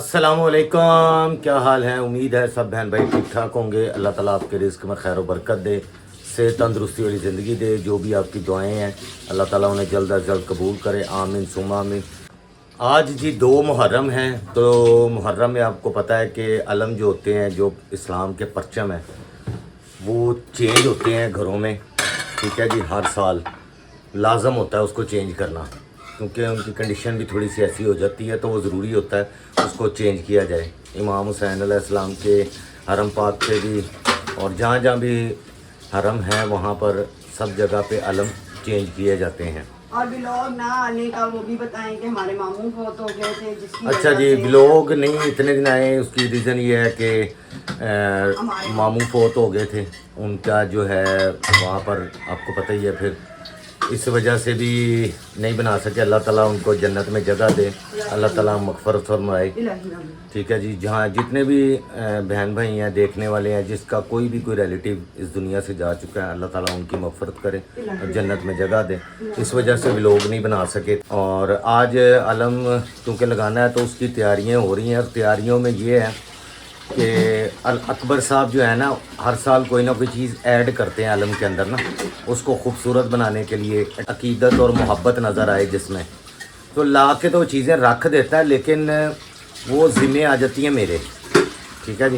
अस्सलामुअलैकुम, क्या हाल है। उम्मीद है सब बहन भाई ठीक ठाक होंगे। अल्लाह ताला आपके रिज़्क़ में खैर बरकत दे, सेहत तंदुरुस्ती वाली ज़िंदगी दे। जो भी आपकी दुआएं हैं अल्लाह ताला उन्हें जल्द अज जल्द कबूल करे, आमीन सुम्मा आमीन। आज जी 2 मुहर्रम है, तो मुहर्रम में आपको पता है कि अलम जो होते हैं, जो इस्लाम के परचम हैं, वो चेंज होते हैं घरों में। ठीक है जी, हर साल लाजम होता है उसको चेंज करना, क्योंकि उनकी कंडीशन भी थोड़ी सी ऐसी हो जाती है, तो वो ज़रूरी होता है उसको चेंज किया जाए। इमाम हुसैन अलैहिस्सलाम के हरम पाक से भी, और जहाँ जहाँ भी हरम है वहाँ पर सब जगह पे अलम चेंज किए जाते हैं। और व्लॉग ना आने का वो भी बताएं कि हमारे मामू बहुत हो गए थे, जिसकी अच्छा जी, व्लॉग नहीं इतने दिन आए, उसकी रीज़न ये है कि मामू फोत हो गए थे। उनका जो है वहाँ पर आपको पता ही है, फिर इस वजह से भी नहीं बना सके। अल्लाह ताला उनको जन्नत में जगह दे, अल्लाह ताला मग़फ़िरत फरमाए। ठीक है जी, जहाँ जितने भी बहन भाई हैं, देखने वाले हैं, जिसका कोई भी कोई रिलेटिव इस दुनिया से जा चुका है, अल्लाह ताला उनकी मग़फ़िरत करे और जन्नत में जगह दे। इस वजह से भी लोग नहीं बना सके। और आज अलम क्योंकि लगाना है तो उसकी तैयारियाँ हो रही हैं, और तैयारियों में ये है कि अकबर साहब जो है ना, हर साल कोई ना कोई चीज़ ऐड करते हैं आलम के अंदर ना, उसको खूबसूरत बनाने के लिए, अकीदत और मोहब्बत नज़र आए जिसमें। तो ला के तो चीज़ें रख देता है, लेकिन वो ज़िम्मे आ जाती हैं मेरे। ठीक है जी,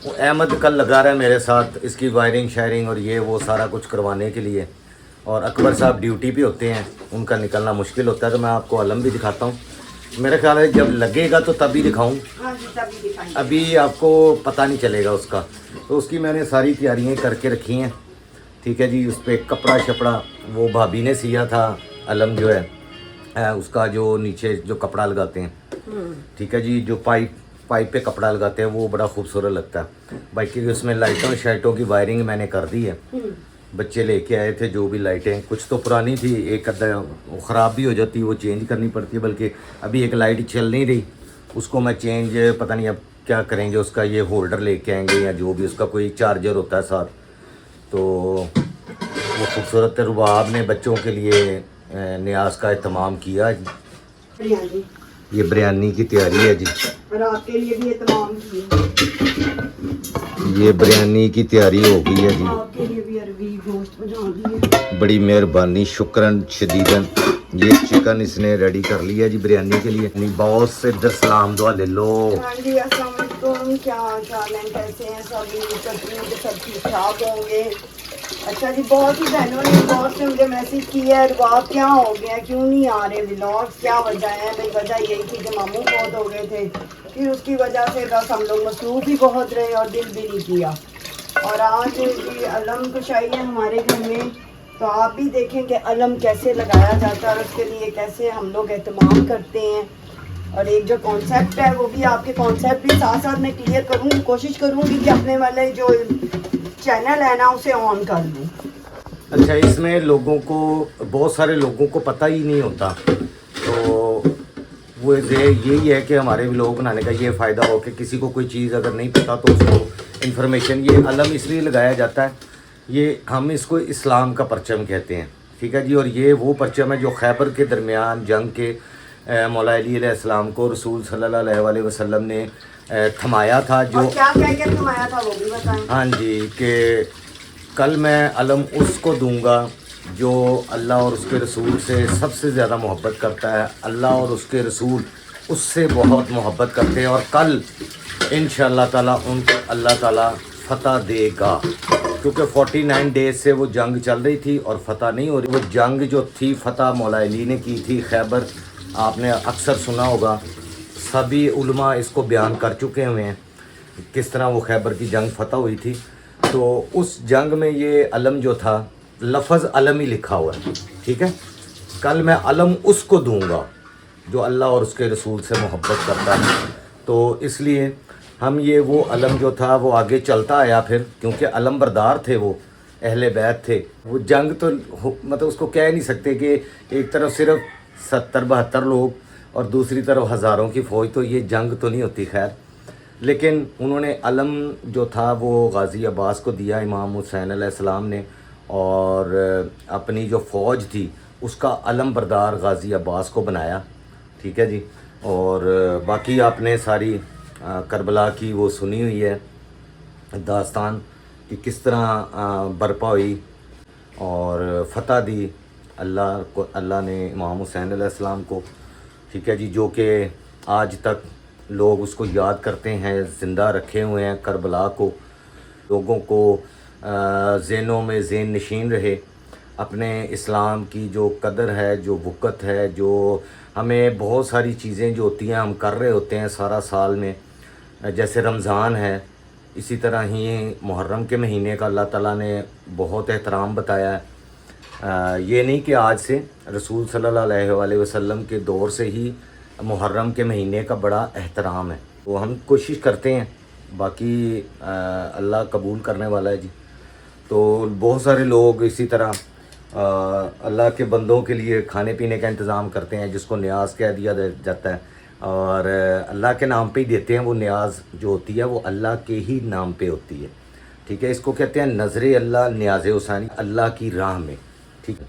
वो अहमद कल लगा रहा है मेरे साथ इसकी वायरिंग शायरिंग और ये वो सारा कुछ करवाने के लिए। और अकबर साहब ड्यूटी पे होते हैं, उनका निकलना मुश्किल होता है। तो मैं आपको अलम भी दिखाता हूँ, मेरा ख्याल है जब लगेगा तो तभी दिखाऊं, अभी आपको पता नहीं चलेगा उसका। तो उसकी मैंने सारी तैयारियां करके रखी हैं। ठीक है जी, उस पर कपड़ा शपड़ा वो भाभी ने सिया था। अलम जो है उसका जो नीचे जो कपड़ा लगाते हैं, ठीक है जी, जो पाइप पे कपड़ा लगाते हैं, वो बड़ा खूबसूरत लगता है। बाकी उसमें लाइटों शाइटों की वायरिंग मैंने कर दी है। बच्चे लेके आए थे जो भी लाइटें, कुछ तो पुरानी थी, एक अद्धा ख़राब भी हो जाती है, वो चेंज करनी पड़ती है। बल्कि अभी एक लाइट चल नहीं रही, उसको मैं चेंज, पता नहीं अब क्या करेंगे उसका, ये होल्डर लेके आएंगे या जो भी उसका कोई चार्जर होता है साथ। तो वो खूबसूरत रुबाब ने बच्चों के लिए न्याज का एहतमाम किया। ये बिरयानी की तैयारी है जी, और आपके लिए भी एहतमाम किया। ये बिरयानी की तैयारी हो गई है जी, आपके लिए भी अरबी गोश्त बना दिए। बड़ी मेहरबानी, शुक्रन शदीदन। ये चिकन इसने रेडी कर लिया जी बिरयानी के लिए। अपनी बॉस से इधर सलाम दुआ ले लो। हाँ जी, अस्सलाम वालेकुम, क्या हाल है, कैसे हैं सब? करती हूँ कि सब ठीक ठाक होंगे। अच्छा जी, बहुत ही बहनों ने बहुत से मुझे मैसेज किया है, रुबाब क्या हो गया, क्यों नहीं आ रहे व्लॉग्स, क्या वजह है? भाई वजह यही थी कि मामू बहुत हो गए थे, फिर उसकी वजह से बस हम लोग मसरूफ़ ही बहुत रहे और दिल भी नहीं किया। और आज जी अलम कुशाई है हमारे घर में, तो आप भी देखें कि अलम कैसे लगाया जाता है और उसके लिए कैसे हम लोग एहतमाम करते हैं। और एक जो कॉन्सेप्ट है वो भी आपके कॉन्सेप्ट भी साथ साथ मैं क्लियर करूँगी, कोशिश करूँगी कि अपने वाले जो चैनल है ना उसे ऑन कर लूँ। अच्छा, इसमें लोगों को, बहुत सारे लोगों को पता ही नहीं होता, तो वो यही है कि हमारे व्लॉग बनाने का ये फ़ायदा हो कि किसी को कोई चीज़ अगर नहीं पता तो उसको इन्फॉर्मेशन। ये अलम इसलिए लगाया जाता है, ये हम इसको इस्लाम का परचम कहते हैं। ठीक है जी, और ये वो परचम है जो खैबर के दरमियान जंग के मौला अली अलैहिस्सलाम को रसूल सल्लल्लाहु अलैहि वसल्लम ने थमाया था। जो और क्या कह के थमाया था वो भी बताएं। हाँ जी, कि कल मैं अलम उसको दूंगा जो अल्लाह और उसके रसूल से सबसे ज़्यादा मोहब्बत करता है। अल्लाह और उसके रसूल उससे बहुत मोहब्बत करते हैं, और कल इंशाअल्लाह ताला उनको अल्लाह ताला फ़तह देगा। क्योंकि 49 डेज से वो जंग चल रही थी और फ़तह नहीं हो रही। वो जंग जो थी, फ़तह मौला अली ने की थी खैबर, आपने अक्सर सुना होगा, सभी उलमा इसको बयान कर चुके हुए हैं किस तरह वो खैबर की जंग फ़तह हुई थी। तो उस जंग में ये अलम जो था, लफ्ज़ अलम ही लिखा हुआ है। ठीक है, कल मैं अलम उसको दूंगा जो अल्लाह और उसके रसूल से मोहब्बत करता है। तो इसलिए हम ये वो अलम जो था वो आगे चलता आया फिर, क्योंकि अलम बरदार थे, वो अहले बैत थे। वो जंग तो मतलब उसको कह नहीं सकते कि एक तरफ सिर्फ 70-72 लोग और दूसरी तरफ हज़ारों की फ़ौज, तो ये जंग तो नहीं होती। खैर, लेकिन उन्होंने अलम जो था वो गाज़ी अब्बास को दिया, इमाम हुसैन अलैहिस्सलाम ने, और अपनी जो फ़ौज थी उसका अलम बरदार गाज़ी अब्बास को बनाया। ठीक है जी, और बाकी आपने सारी करबला की वो सुनी हुई है दास्तान कि किस तरह बरपा हुई और फतह दी अल्लाह ने इमाम हुसैन अलैहिस्सलाम को, ठीक है जी, जो कि आज तक लोग उसको याद करते हैं, ज़िंदा रखे हुए हैं करबला को, लोगों को ज़हनों में ज़हन नशीन रहे। अपने इस्लाम की जो कदर है, जो वक़्त है, जो हमें बहुत सारी चीज़ें जो होती हैं हम कर रहे होते हैं सारा साल में, जैसे रमज़ान है, इसी तरह ही मुहर्रम के महीने का अल्लाह ताला ने बहुत एहतराम बताया है। ये नहीं कि आज से, रसूल सल्लल्लाहु अलैहि वसल्लम के दौर से ही मुहर्रम के महीने का बड़ा एहतराम है। तो हम कोशिश करते हैं, बाकी अल्लाह कबूल करने वाला है जी। तो बहुत सारे लोग इसी तरह अल्लाह के बंदों के लिए खाने पीने का इंतज़ाम करते हैं, जिसको न्याज कह दिया जाता है, और अल्लाह के नाम पे ही देते हैं। वो न्याज जो होती है वो अल्लाह के ही नाम पे होती है, ठीक है। इसको कहते हैं नज़र अल्लाह न्याज हुसैनी, अल्लाह की राह में, ठीक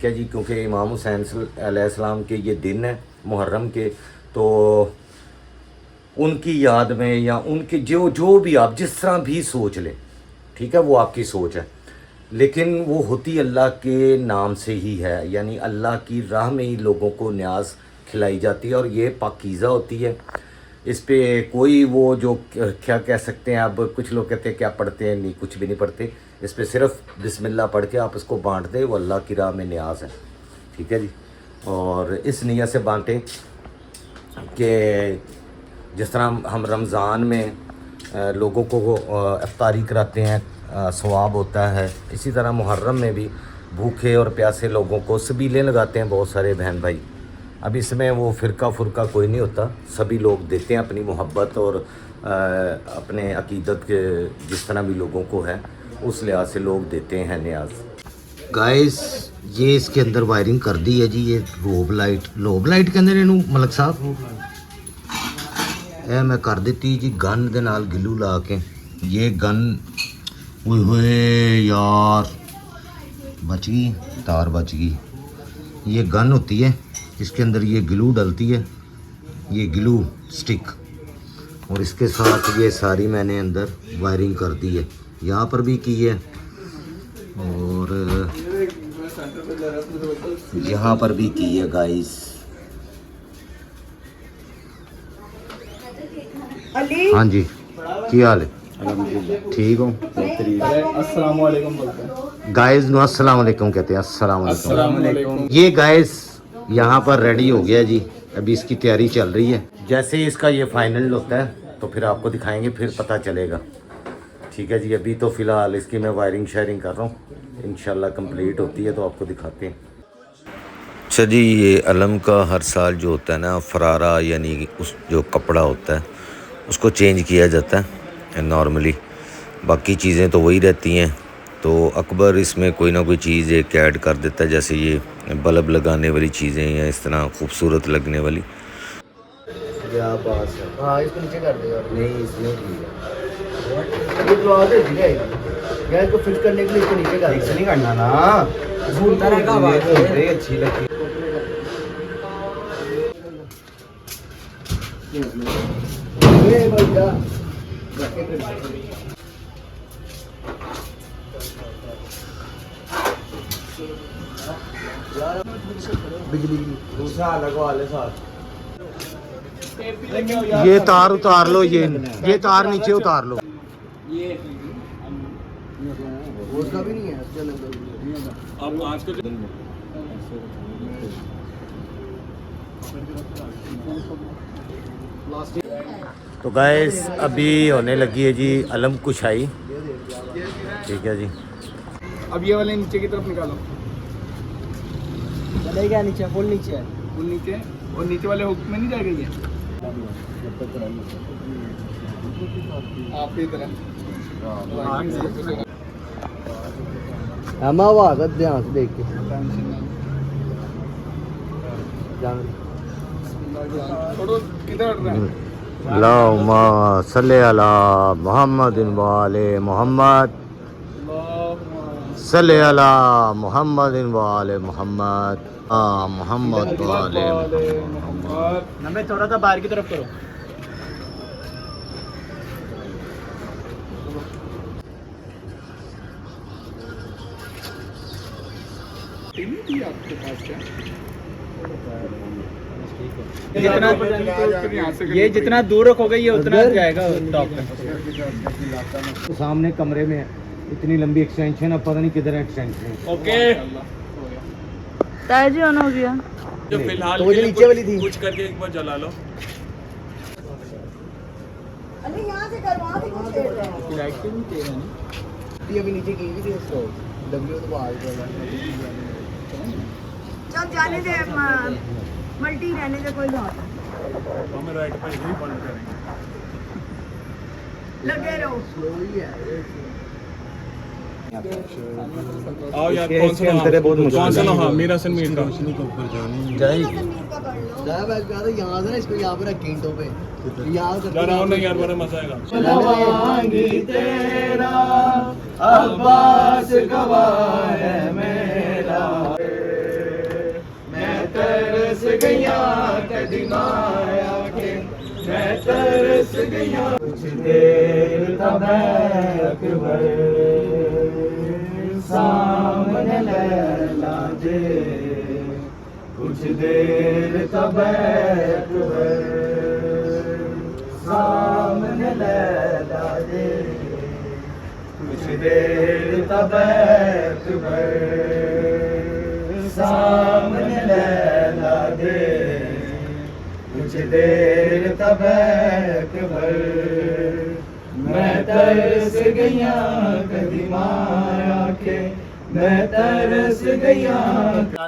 है जी। क्योंकि इमाम हुसैन अलैहिस्सलाम के ये दिन है मुहर्रम के, तो उनकी याद में या उनके जो भी आप जिस तरह भी सोच लें, ठीक है, वो आपकी सोच है, लेकिन वो होती अल्लाह के नाम से ही है, यानी अल्लाह की राह में ही लोगों को न्याज खिलाई जाती है, और ये पाकीज़ा होती है। इस पे कोई वो जो क्या कह सकते हैं, अब कुछ लोग कहते हैं क्या पढ़ते हैं, नहीं, कुछ भी नहीं पढ़ते। इस पे सिर्फ बिस्मिल्लाह पढ़ के आप इसको बांट दें, वो अल्लाह की राह में न्याज है, ठीक है जी। और इस नियत से बांटें कि जिस तरह हम रमज़ान में लोगों को इफ्तारी कराते हैं, सवाब होता है, इसी तरह मुहर्रम में भी भूखे और प्यासे लोगों को सबीलें लगाते हैं बहुत सारे बहन भाई। अब इसमें वो फ़िरका फुरका कोई नहीं होता, सभी लोग देते हैं अपनी मोहब्बत और अपने अकीदत के जिस तरह भी लोगों को है उस लिहाज से लोग देते हैं न्याज। गाइस ये इसके अंदर वायरिंग कर दी है जी, ये लोब लाइट के अंदर इनू मलक साहब मैं कर दी जी गन दे नाल गिलू ला के। ये गन हुए यार बच गई, तार बच गई। ये गन होती है, इसके अंदर ये ग्लू डलती है, ये ग्लू स्टिक, और इसके साथ ये सारी मैंने अंदर वायरिंग कर दी है, यहाँ पर भी की है और यहाँ पर भी की है गाइस। हाँ जी, की हाल है? ठीक हो? अस्सलाम वालेकुम बोलते हैं गाइस नो अस्सलाम वालेकुम कहते हैं, अस्सलाम वालेकुम। ये गाइस यहाँ पर रेडी हो गया जी, अभी इसकी तैयारी चल रही है। जैसे ही इसका ये फाइनल होता है तो फिर आपको दिखाएंगे, फिर पता चलेगा, ठीक है जी। अभी तो फ़िलहाल इसकी मैं वायरिंग शायरिंग कर रहा हूँ, इंशाल्लाह कंप्लीट होती है तो आपको दिखाते हैं। अच्छा जी, ये अलम का हर साल जो होता है ना, फरारा यानी उस जो कपड़ा होता है उसको चेंज किया जाता है नॉर्मली, बाकी चीज़ें तो वही रहती हैं। तो अकबर इसमें कोई ना कोई चीज़ एक ऐड कर देता है, जैसे ये बल्ब लगाने वाली चीज़ें या इस तरह खूबसूरत लगने वाली। क्या बात है, हाँ इसको नीचे कर देगा। नहीं इसमें ठीक है, ये तो आगे ठीक है यार, इसको फिट करने के लिए इसको नीचे कर नहीं करना ना, घूमता रहेगा, आवाज़ बड़ी अच्छी लगती। ये भैया बिजली दूसरा लगवा ले साथ। ये तार उतार लो, ये तार नीचे उतार लो। उसका भी नहीं है इसके अंदर। अब आज का तो गाइस अभी होने लगी है जी अलम कुशाई, ठीक है जी। अब ये वाले नीचे की तरफ निकालो, चलेगा नीचे, फुल नीचे है, फुल नीचे, और नीचे वाले हुक में नहीं जाएगा ये आपकी तरह। हम आवाज ध्यान से देख के थोड़ा किधर हट रहा है? अल्लाहुम्मा सल्ली अला मुहम्मदिन वाले मोहम्मद, सल्ली अला मुहम्मदिन वाले मोहम्मद। हाँ मोहम्मद वाले नंबर थोड़ा सा बाहर की तरफ करो। नहीं थी आपके पास क्या? जितना ये जितना दूर रखोगे ये उतना जाएगा टॉप पे। सामने कमरे में इतनी लंबी एक्सटेंशन, अब पता नहीं किधर एक्सटेंशन। ओके ताज ऑन हो गया। जो फिलहाल तो वो जो नीचे वाली थी कुछ करके एक बार जला लो। अरे यहाँ से कर, वहाँ से कुछ खेल रहे हैं। ये अभी नीचे की भी थी उसको डब्ल्यू तो बाहर कर रहा चल जाने दे, मल्टी रहने दे, कोई बात नहीं। हमें राइट पे यही बंद करेंगे। लगे रहो। आओ यार, इसके- कौन इसके सा अंदर है बहुत मुश्किल। कौन सा ना? हाँ, मीरा सन मीर का। जाएगी है मैं कहा था यहाँ से ना इसको यहाँ पे रख ईंटों पे यहाँ से यार आओ ना यार, बड़ा मजा आएगा। चलवाएंगी तेरा अब्बास गवाह है मेरा, मैं तरस गया कदी माया के, मैं तरस गया। कुछ देर तब अकबर सामने लैला दे, कुछ देर तब अकबर सामने लैला दे, कुछ देर तब अकबर सामने लैला दे, कुछ देर तब अकबर मैं तरस गया कदी माया के, मैं तरस गया।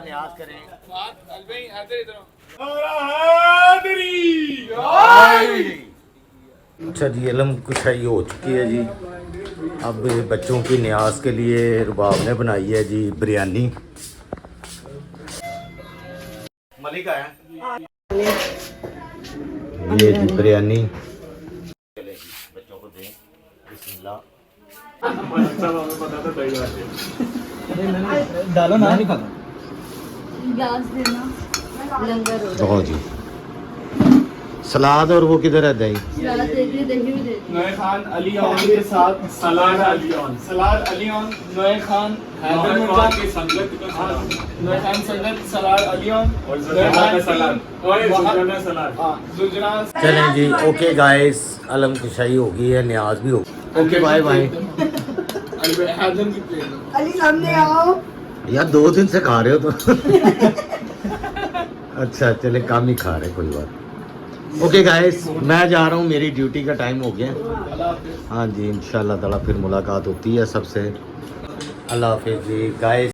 न्याज करें। अच्छा जी, इलम कुशाई हो चुकी है जी। अब बच्चों की न्याज के लिए रुबाब ने बनाई है जी बिरयानी। मलिका है ये जी बिरयानी। चले जी, बच्चों को दें। बिस्मिल्लाह। डालो ना ग्लास देना, लंगर हो तो जी सलाद, और वो किधर है दही? रहा। दही भी दे। नोए खान अली ऑन के साथ सलाद अली ऑन, सलाद अली ऑन, नोए खान हैदर मिर्जा की संगत का सलाद। नोए खान संगत सलाद अली ऑन और जुजरा का सलाद। ओए जुजरा का सलाद। जुजरा। चलें जी, ओके गाइस, अलम कुशाई हो गई है, न्याज भी हो गई। Okay bye bye. हैदर की प्लेट। अली सामने आओ। यार 2 दिन से खा रहे हो तो अच्छा चले, कम ही खा रहे, कोई बात। ओके गाइस, मैं जा रहा हूँ, मेरी ड्यूटी का टाइम हो गया। हाँ जी, इंशाल्लाह ताला फिर मुलाकात होती है सबसे। अल्लाह हाफिज़ जी गाइस।